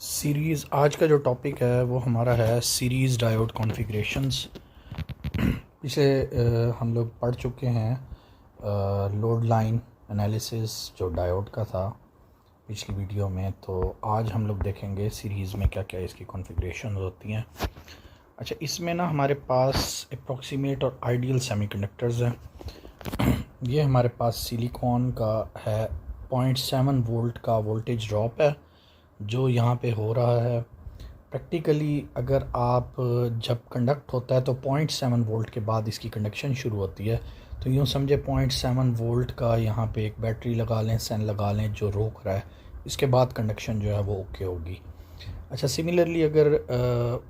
Series आज का जो टॉपिक है वो हमारा है सीरीज़ डायोड कॉन्फ़िगरेशंस। पिछले हम लोग पढ़ चुके हैं लोड लाइन एनालिसिस जो डायोड का था पिछली वीडियो में। तो आज हम लोग देखेंगे सीरीज़ में क्या क्या इसकी कॉन्फ़िगरेशंस होती हैं। अच्छा, इसमें ना हमारे पास अप्रॉक्सीमेट और आइडियल सेमीकंडक्टर्स हैं। ये हमारे पास सिलिकॉन का है, 0.7 वोल्ट का वोल्टेज ड्रॉप है जो यहाँ पे हो रहा है। प्रैक्टिकली अगर आप जब कंडक्ट होता है तो 0.7 वोल्ट के बाद इसकी कंडक्शन शुरू होती है। तो यूँ समझे 0.7 वोल्ट का यहाँ पे एक बैटरी लगा लें, सेल लगा लें जो रोक रहा है, इसके बाद कंडक्शन जो है वो ओके होगी। अच्छा, सिमिलरली अगर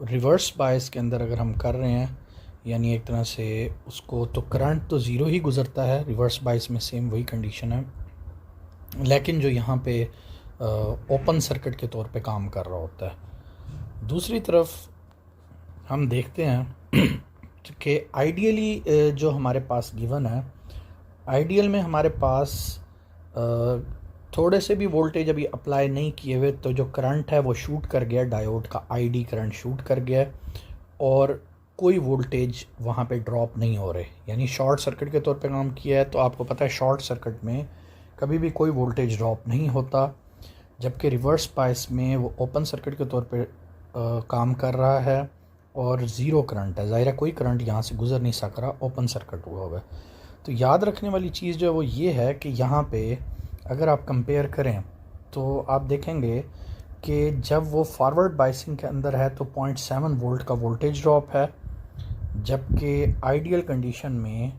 रिवर्स बायस के अंदर अगर हम कर रहे हैं, यानी एक तरह से उसको, तो करंट तो ज़ीरो ही गुज़रता है रिवर्स बायस में, सेम वही कंडीशन है, लेकिन जो यहाँ पे ओपन सर्किट के तौर पे काम कर रहा होता है। दूसरी तरफ हम देखते हैं कि आइडियली जो हमारे पास गिवन है, आइडियल में हमारे पास थोड़े से भी वोल्टेज अभी अप्लाई नहीं किए हुए, तो जो करंट है वो शूट कर गया, डायोड का आईडी करंट शूट कर गया और कोई वोल्टेज वहाँ पे ड्रॉप नहीं हो रहे, यानी शॉर्ट सर्किट के तौर पे काम किया है। तो आपको पता है शॉर्ट सर्किट में कभी भी कोई वोल्टेज ड्रॉप नहीं होता, जबकि रिवर्स बायस में वो ओपन सर्किट के तौर पे काम कर रहा है और ज़ीरो करंट है। ज़ाहिर है कोई करंट यहाँ से गुज़र नहीं सक रहा, ओपन सर्किट हुआ हुआ है। तो याद रखने वाली चीज़ जो है वो ये है कि यहाँ पे अगर आप कंपेयर करें तो आप देखेंगे कि जब वो फॉरवर्ड बायसिंग के अंदर है तो 0.7 वोल्ट का वोल्टेज ड्रॉप है, जबकि आइडियल कंडीशन में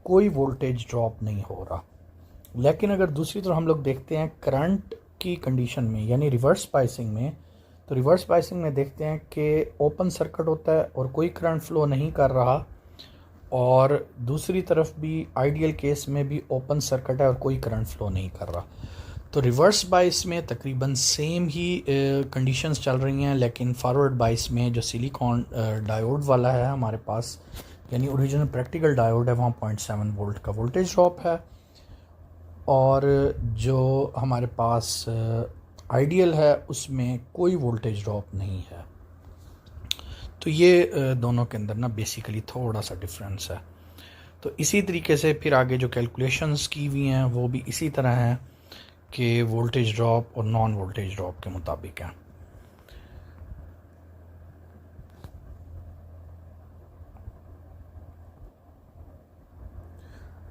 कोई वोल्टेज ड्रॉप नहीं हो रहा। लेकिन अगर दूसरी तरफ हम लोग देखते हैं करंट की कंडीशन में, यानी रिवर्स बायसिंग में, तो रिवर्स बायसिंग में देखते हैं कि ओपन सर्किट होता है और कोई करंट फ्लो नहीं कर रहा, और दूसरी तरफ भी आइडियल केस में भी ओपन सर्किट है और कोई करंट फ्लो नहीं कर रहा। तो रिवर्स बायस में तकरीबन सेम ही कंडीशंस चल रही हैं, लेकिन फॉरवर्ड बायस में जो सिलिकॉन डायोड वाला है हमारे पास, यानी ओरिजिनल प्रैक्टिकल डायोड है, वहाँ 0.7 वोल्ट का वोल्टेज ड्रॉप है, और जो हमारे पास आइडियल है उसमें कोई वोल्टेज ड्रॉप नहीं है। तो ये दोनों के अंदर ना बेसिकली थोड़ा सा डिफरेंस है। तो इसी तरीके से फिर आगे जो कैलकुलेशंस की हुई हैं वो भी इसी तरह हैं कि वोल्टेज ड्रॉप और नॉन वोल्टेज ड्रॉप के मुताबिक हैं।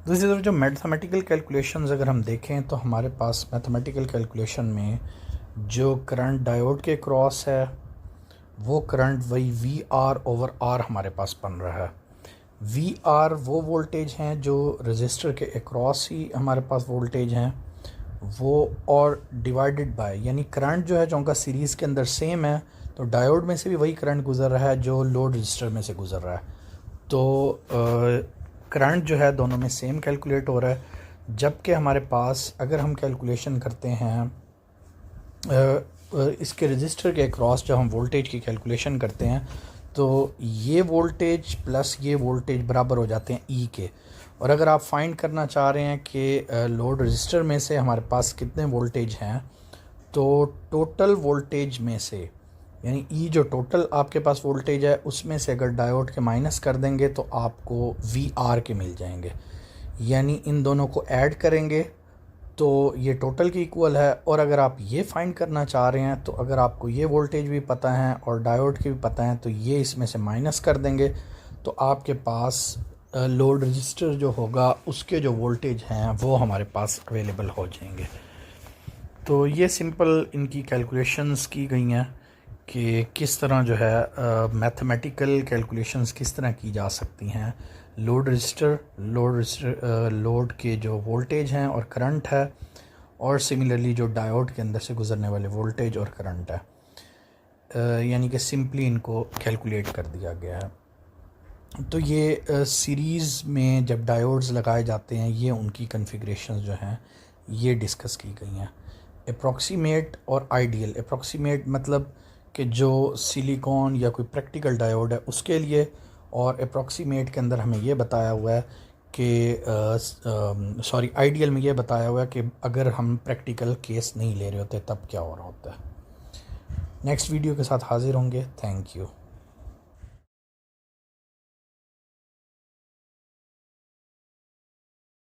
दूसरी तरफ जो मैथमेटिकल कैलकुलेशंस अगर हम देखें तो हमारे पास मैथमेटिकल कैलकुलेशन में जो करंट डायोड के क्रॉस है वो करंट वही वी आर ओवर आर हमारे पास बन रहा है। वी आर वो वोल्टेज हैं जो रजिस्टर के अक्रॉस ही हमारे पास वोल्टेज हैं वो, और डिवाइडेड बाय, यानी करंट जो है जो उनका सीरीज़ के अंदर सेम है, तो डायोड में से भी वही करंट गुज़र रहा है जो लोड रजिस्टर में से गुज़र रहा है। तो करंट जो है दोनों में सेम कैलकुलेट हो रहा है। जबकि हमारे पास अगर हम कैलकुलेशन करते हैं इसके रजिस्टर के अक्रॉस, जब हम वोल्टेज की कैलकुलेशन करते हैं तो ये वोल्टेज प्लस ये वोल्टेज बराबर हो जाते हैं ई के। और अगर आप फाइंड करना चाह रहे हैं कि लोड रजिस्टर में से हमारे पास कितने वोल्टेज हैं, तो टोटल वोल्टेज में से, यानी ई जो टोटल आपके पास वोल्टेज है उसमें से अगर डायोड के माइनस कर देंगे तो आपको वी आर के मिल जाएंगे। यानी इन दोनों को ऐड करेंगे तो ये टोटल के इक्वल है। और अगर आप ये फाइंड करना चाह रहे हैं तो अगर आपको ये वोल्टेज भी पता है और डायोड के भी पता है तो ये इसमें से माइनस कर देंगे, तो आपके पास लोड रजिस्टर जो होगा उसके जो वोल्टेज हैं वो हमारे पास अवेलेबल हो जाएंगे। तो ये सिंपल इनकी कैलकुलेशंस की गई हैं कि किस तरह जो है मैथमेटिकल कैलकुलेशंस किस तरह की जा सकती हैं। लोड रजिस्टर लोड के जो वोल्टेज हैं और करंट है, और सिमिलरली जो डायोड के अंदर से गुज़रने वाले वोल्टेज और करंट है, यानी कि सिंपली इनको कैलकुलेट कर दिया गया है। तो ये सीरीज़ में जब डायोड्स लगाए जाते हैं ये उनकी कन्फिग्रेशंस जो हैं ये डिस्कस की गई हैं। अप्रॉक्सीमेट और आइडियल, अप्रॉक्सीमेट मतलब कि जो सिलिकॉन या कोई प्रैक्टिकल डायोड है उसके लिए, और अप्रॉक्सीमेट के अंदर हमें ये बताया हुआ है कि आइडियल में ये बताया हुआ है कि अगर हम प्रैक्टिकल केस नहीं ले रहे होते तब क्या हो रहा होता है। नेक्स्ट वीडियो के साथ हाज़िर होंगे। Thank you.